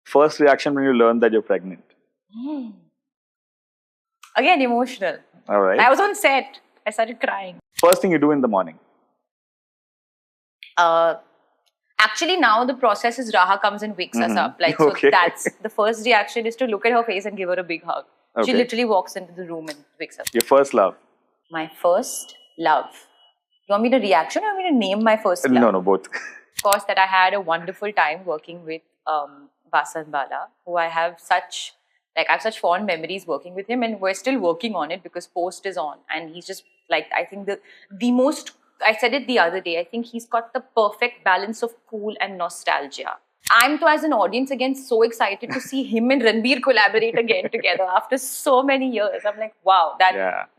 First reaction when you learned that you're pregnant? Again, emotional. All right. I was on set. I started crying. First thing you do in the morning? Actually, now the process is Raha comes and wakes us up. Like, so that's the first reaction is to look at her face and give her a big hug. She literally walks into the room and wakes up. Your first love? My first love. You want me to reaction or you want me to name my first love? No, both. Of course, that I had a wonderful time working with Basan Bala, who I have such fond memories working with him, and we're still working on it because post is on, and he's just like, I think the most, I said it the other day, I think he's got the perfect balance of cool and nostalgia. I'm as an audience again so excited to see him and Ranveer collaborate again together after so many years. I'm like, wow,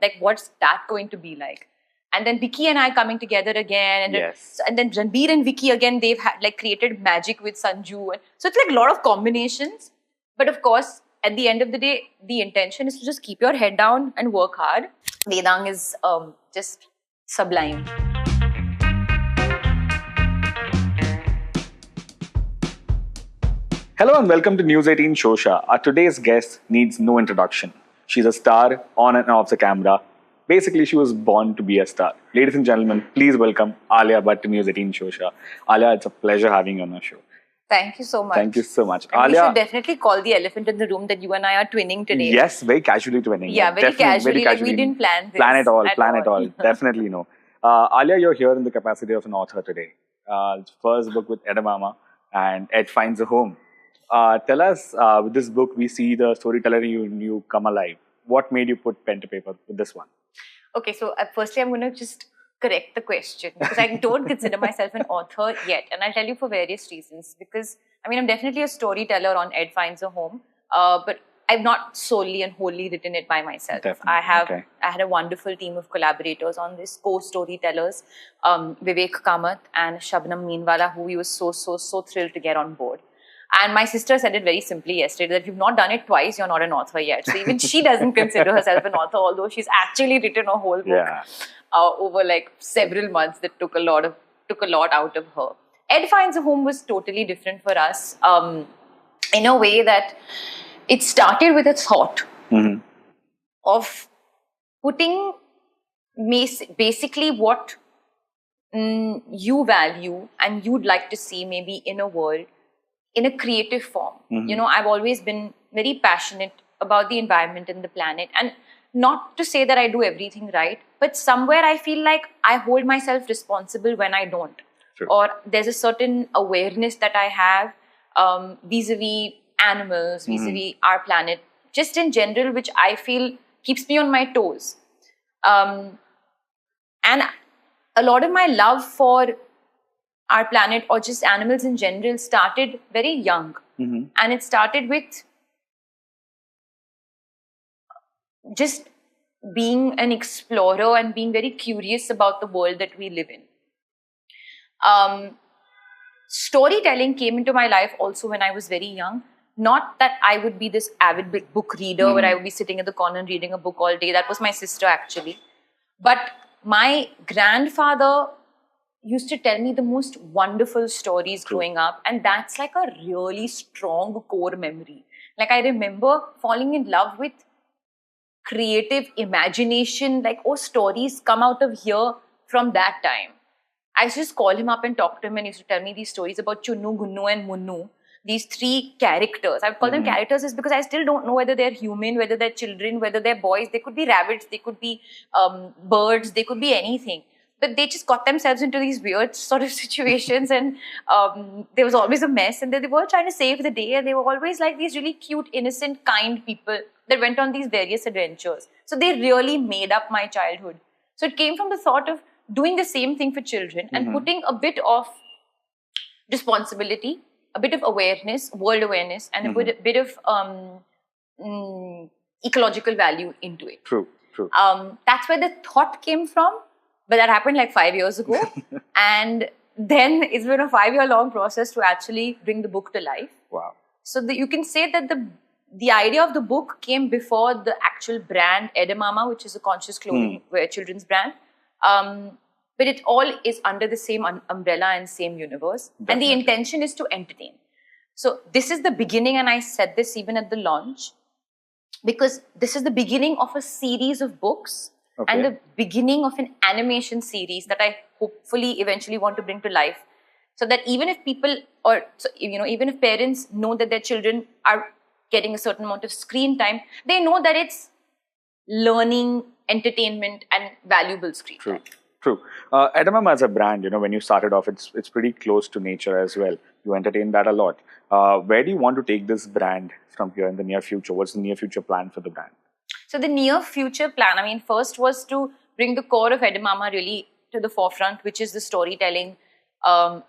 like what's that going to be like? And then Vicky and I coming together again, and then Ranbir and Vicky again, they've created magic with Sanju, and so it's like a lot of combinations. But of course, at the end of the day, the intention is to just keep your head down and work hard. Vedang is just sublime. Hello and welcome to News 18 Shosha. Our today's guest needs no introduction. She's a star on and off the camera. Basically, she was born to be a star. Ladies and gentlemen, please welcome Alia Bhatt to News 18 Shosha. Alia, it's a pleasure having you on our show. Thank you so much. Thank you so much. And Alia, we should definitely call the elephant in the room that you and I are twinning today. Yes, very casually twinning. Yeah, very casually. Like we didn't plan this. Plan it all. Definitely no. Alia, you're here in the capacity of an author today. First book with Ed Mama and Ed Finds a Home. Tell us, with this book, we see the storyteller in you come alive. What made you put pen to paper with this one? Okay, so firstly, I'm going to just correct the question because I don't consider myself an author yet, and I'll tell you for various reasons. Because I mean, I'm definitely a storyteller on Ed Finds a Home, but I've not solely and wholly written it by myself. Definitely. I had a wonderful team of collaborators on this, co-storytellers, Vivek Kamath and Shabnam Meenwala, who we were so thrilled to get on board. And my sister said it very simply yesterday that if you've not done it twice, you're not an author yet. So even she doesn't consider herself an author, although she's actually written a whole book over like several months that took a lot out of her. Ed Finds a Home was totally different for us in a way that it started with a thought of putting basically what you value and you'd like to see maybe in a world in a creative form. You know, I've always been very passionate about the environment and the planet, and not to say that I do everything right, but somewhere I feel like I hold myself responsible when I don't. True. Or there's a certain awareness that I have vis-a-vis animals, vis-a-vis our planet, just in general, which I feel keeps me on my toes. And a lot of my love for our planet or just animals in general started very young. And it started with just being an explorer and being very curious about the world that we live in. Storytelling came into my life also when I was very young. Not that I would be this avid book reader where I would be sitting in the corner and reading a book all day. That was my sister actually. But my grandfather used to tell me the most wonderful stories growing up, and that's like a really strong core memory. Like I remember falling in love with creative imagination, like stories come out of here from that time. I used to just call him up and talk to him, and he used to tell me these stories about Chunnu, Gunnu and Munnu. These three characters. I would call them characters is because I still don't know whether they're human, whether they're children, whether they're boys. They could be rabbits, they could be birds, they could be anything. But they just got themselves into these weird sort of situations, and there was always a mess, and they were trying to save the day, and they were always like these really cute, innocent, kind people that went on these various adventures. So they really made up my childhood. So it came from the thought of doing the same thing for children and putting a bit of responsibility, a bit of awareness, world awareness, and a bit of ecological value into it. True. That's where the thought came from. But that happened like 5 years ago. And then it's been a 5-year long process to actually bring the book to life. Wow. So you can say that the idea of the book came before the actual brand Edamama, which is a conscious clothing children's brand. But it all is under the same umbrella and same universe. Definitely. And the intention is to entertain. So this is the beginning, and I said this even at the launch, because this is the beginning of a series of books and the beginning of an animation series that I hopefully eventually want to bring to life. So that even if people, or even if parents know that their children are getting a certain amount of screen time, they know that it's learning, entertainment, and valuable screen time. True. Edamame as a brand, when you started off, it's pretty close to nature as well. You entertain that a lot. Where do you want to take this brand from here in the near future? What's the near future plan for the brand? So the near future plan, first was to bring the core of Edamame really to the forefront, which is the storytelling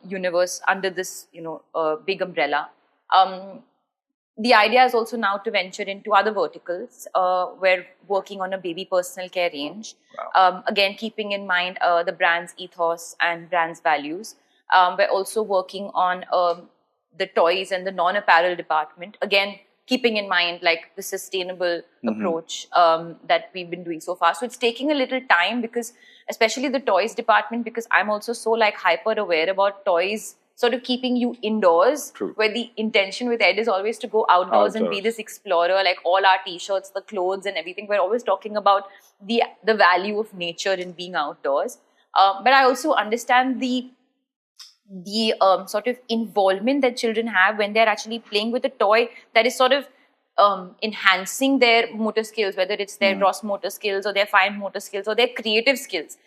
universe under this, big umbrella. The idea is also now to venture into other verticals. We're working on a baby personal care range. Wow. Again, keeping in mind the brand's ethos and brand's values. We're also working on the toys and the non-apparel department. Again, keeping in mind like the sustainable approach that we've been doing so far. So it's taking a little time, because especially the toys department, because I'm also so like hyper aware about toys sort of keeping you indoors. True. Where the intention with Ed is always to go outdoors and be this explorer. Like all our t-shirts, the clothes and everything, we're always talking about the value of nature in being outdoors. But I also understand the sort of involvement that children have when they're actually playing with a toy that is sort of enhancing their motor skills, whether it's their gross motor skills or their fine motor skills or their creative skills.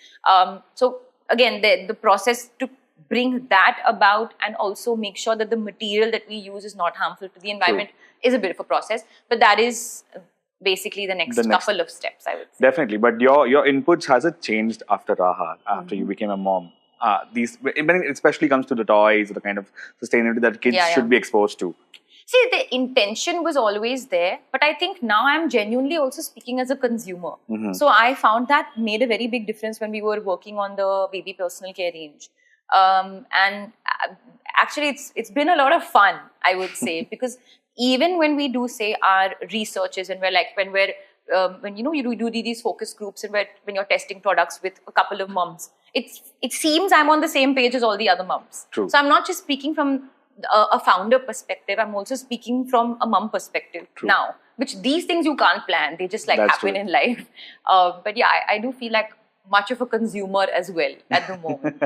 So again, the process to bring that about and also make sure that the material that we use is not harmful to the environment is a bit of a process. But that is basically the next couple of steps, I would say. Definitely. But your inputs, has it changed after Raha, after you became a mom? When it especially comes to the toys, the kind of sustainability that kids should be exposed to. See, the intention was always there, but I think now I'm genuinely also speaking as a consumer. So I found that made a very big difference when we were working on the baby personal care range. And actually, it's been a lot of fun, I would say, because even when we do say our researches and when you do these focus groups and when you're testing products with a couple of moms, it seems I'm on the same page as all the other moms. True. So I'm not just speaking from a founder perspective, I'm also speaking from a mom perspective now, which these things you can't plan. They just happen in life. But yeah, I do feel like much of a consumer as well at the moment.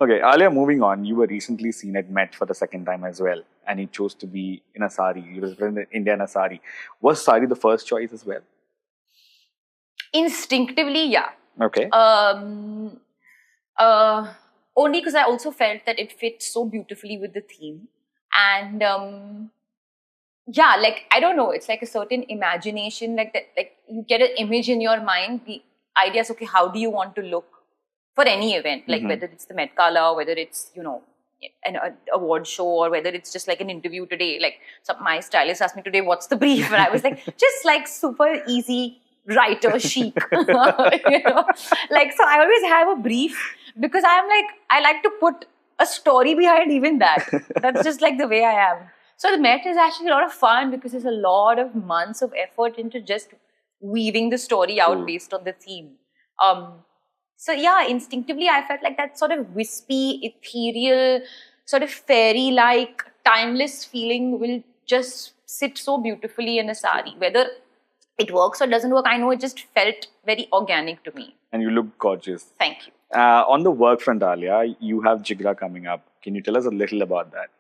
Okay, Alia, moving on, you were recently seen at Met for the second time as well, and you chose to be in a sari. You represented India in a sari. Was sari the first choice as well? Instinctively, yeah. Okay. Only because I also felt that it fit so beautifully with the theme. And I don't know, it's like a certain imagination, like that, like you get an image in your mind. The idea is, okay, how do you want to look for any event? Like whether it's the Met Gala, or whether it's, an award show, or whether it's just like an interview today. Like my stylist asked me today, what's the brief? And I was like, just like super easy writer chic. So I always have a brief, because I like to put a story behind even that. That's just like the way I am. So the Met is actually a lot of fun, because there's a lot of months of effort into just weaving the story out based on the theme. So yeah, instinctively I felt like that sort of wispy, ethereal, sort of fairy-like, timeless feeling will just sit so beautifully in a sari. Whether it works or doesn't work, I know it just felt very organic to me. And you look gorgeous. Thank you. On the work front, Alia, you have Jigra coming up. Can you tell us a little about that?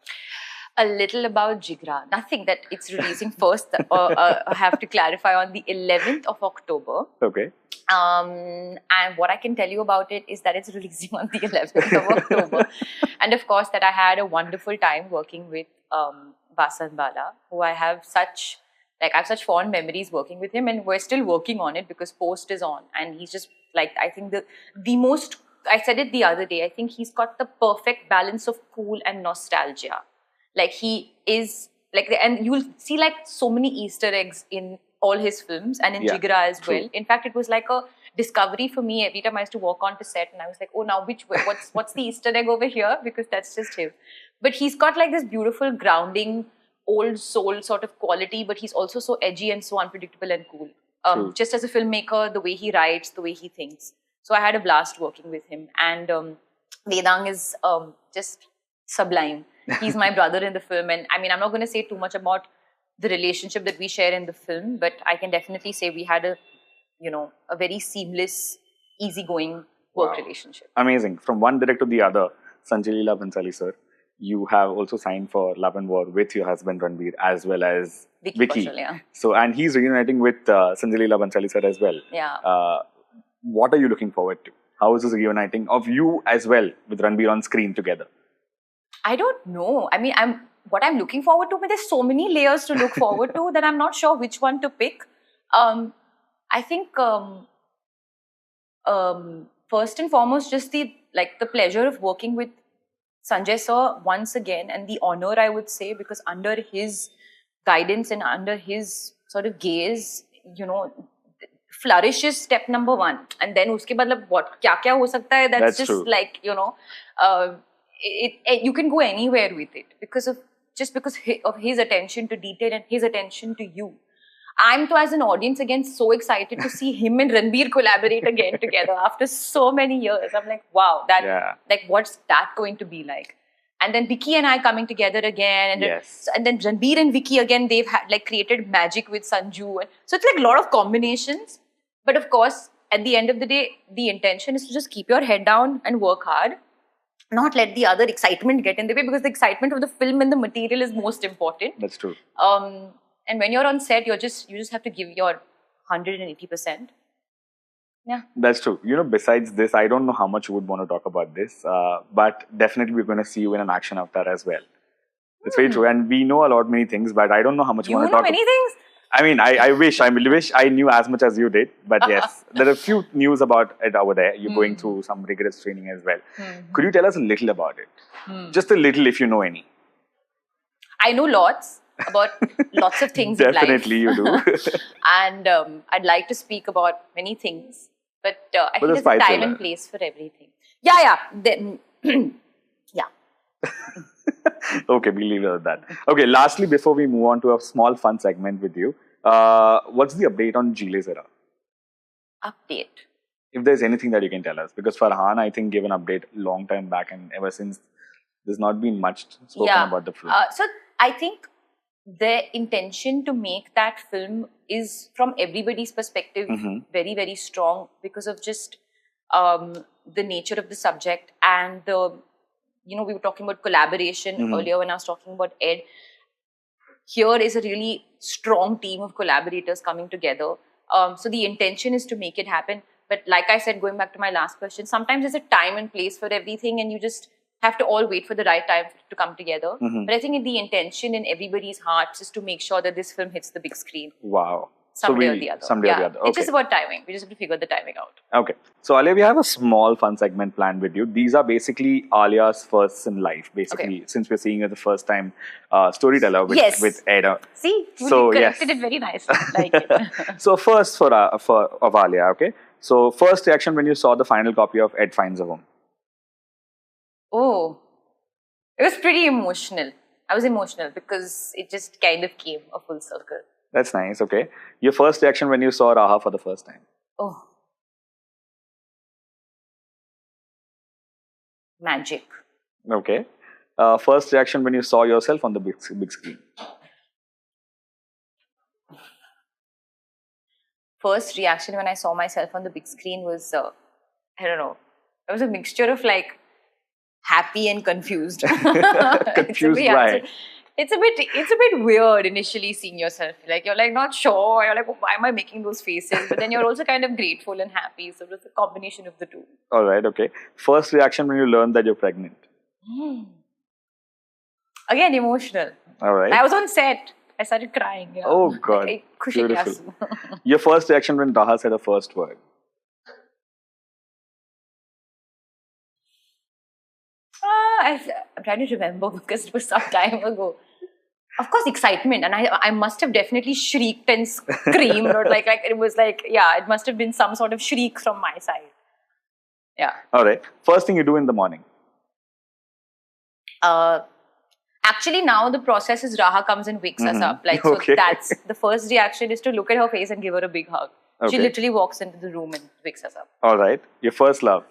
A little about Jigra. Nothing, that it's releasing first. I have to clarify, on the 11th of October. Okay. And what I can tell you about it is that it's releasing on the 11th of October. And of course, that I had a wonderful time working with Basan Bala, who I have such fond memories working with him, and we're still working on it because post is on. And he's just I think the most, I said it the other day, I think he's got the perfect balance of cool and nostalgia. He is and you'll see so many Easter eggs in all his films and in Jigra as well. In fact, it was like a discovery for me every time I used to walk onto set, and I was like, oh, now which way? What's the Easter egg over here? Because that's just him. But he's got this beautiful grounding, old soul sort of quality, but he's also so edgy and so unpredictable and cool. Just as a filmmaker, the way he writes, the way he thinks. So I had a blast working with him. And Vedang is just sublime. he's my brother in the film. And I mean, I'm not going to say too much about the relationship that we share in the film, but I can definitely say we had a very seamless, easygoing work relationship. Amazing. From one director to the other, Sanjay Leela Bhansali sir, you have also signed for Love and War with your husband Ranveer as well as Vicky Kaushal, yeah. So, and he's reuniting with Sanjay Leela Bhansali sir as well. Yeah. What are you looking forward to? How is this reuniting of you as well with Ranveer on screen together? I don't know. I mean, what I'm looking forward to, but there's so many layers to look forward to that I'm not sure which one to pick. I think first and foremost, just the pleasure of working with Sanjay sir once again, and the honor, I would say, because under his guidance and under his sort of gaze, flourish is step number one, and then uske badla what kya ho sakta hai, that's just true. Like you can go anywhere with it because of his attention to detail and his attention to you. I'm as an audience again so excited to see him and Ranbir collaborate again together after so many years. I'm like, wow, what's that going to be like? And then Vicky and I coming together again, and then Ranbir and Vicky again, they've created magic with Sanju. So it's like a lot of combinations. But of course, at the end of the day, the intention is to just keep your head down and work hard. Not let the other excitement get in the way, because the excitement of the film and the material is most important. That's true. And when you're on set, you just have to give your 180%. Yeah. That's true. Besides this, I don't know how much you would want to talk about this, but definitely we're going to see you in an action avatar as well. It's very true. And we know many things, but I don't know how much you want to talk about. You know many things? I mean, I wish I knew as much as you did, but yes, there are a few news about it over there. You're going through some rigorous training as well. Could you tell us a little about it? Just a little, if you know any. I know lots about lots of things in life. Definitely you do. And I'd like to speak about many things, but I think there's a time and place for everything. Yeah. Yeah. Okay, we'll leave it at that. Okay, lastly, before we move on to a small fun segment with you, what's the update on Gile's era? Update? If there's anything that you can tell us. Because Farhan, I think, gave an update long time back, and ever since, there's not been much spoken about the film. So, I think the intention to make that film is, from everybody's perspective, very, very strong, because of just the nature of the subject and the... we were talking about collaboration earlier when I was talking about Ed. Here is a really strong team of collaborators coming together. So the intention is to make it happen. But like I said, going back to my last question, sometimes there's a time and place for everything, and you just have to all wait for the right time to come together. But I think the intention in everybody's hearts is to make sure that this film hits the big screen. Wow. Someday or the other. Okay. It's just about timing. We just have to figure the timing out. Okay. So, Alia, we have a small fun segment planned with you. These are basically Alia's firsts in life, basically, since we're seeing her the first time storyteller with Ed. See? You corrected it very nicely. Like it. So, first of Alia, okay? So, first reaction when you saw the final copy of Ed Finds a Home? Oh, it was pretty emotional. I was emotional because it just kind of came a full circle. That's nice, okay. Your first reaction when you saw Raha for the first time? Oh. Magic. Okay. First reaction when you saw yourself on the big screen? First reaction when I saw myself on the big screen was, I don't know, it was a mixture of happy and confused. Confused why? It's a bit weird initially seeing yourself. You're not sure. You're like, oh, why am I making those faces? But then you're also kind of grateful and happy. So it's a combination of the two. All right, okay. First reaction when you learned that you're pregnant? Again, emotional. All right. I was on set. I started crying. Yeah. Oh, God. Beautiful. Your first reaction when Raha said her first word? I'm trying to remember because it was some time ago. Of course, excitement, and I must have definitely shrieked and screamed, or it was it must have been some sort of shriek from my side. Yeah. All right. First thing you do in the morning? Actually, now the process is Raha comes and wakes us up. So that's the first reaction is to look at her face and give her a big hug. Okay. She literally walks into the room and wakes us up. All right. Your first love?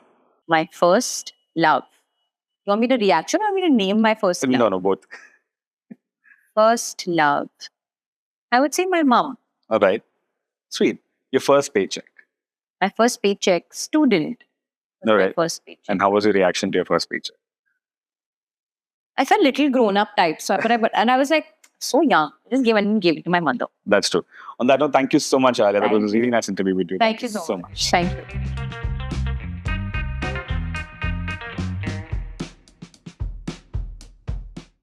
My first love. You want me to reaction or want me to name my first love? No, both. First love. I would say my mom. All right. Sweet. Your first paycheck. My first paycheck, student. All right. First paycheck. And how was your reaction to your first paycheck? I felt little grown up type. So and I was like, so young. I just gave it to my mother. That's true. On that note, thank you so much, Alia. That was a really nice interview with you. Thank you so much. Thank you.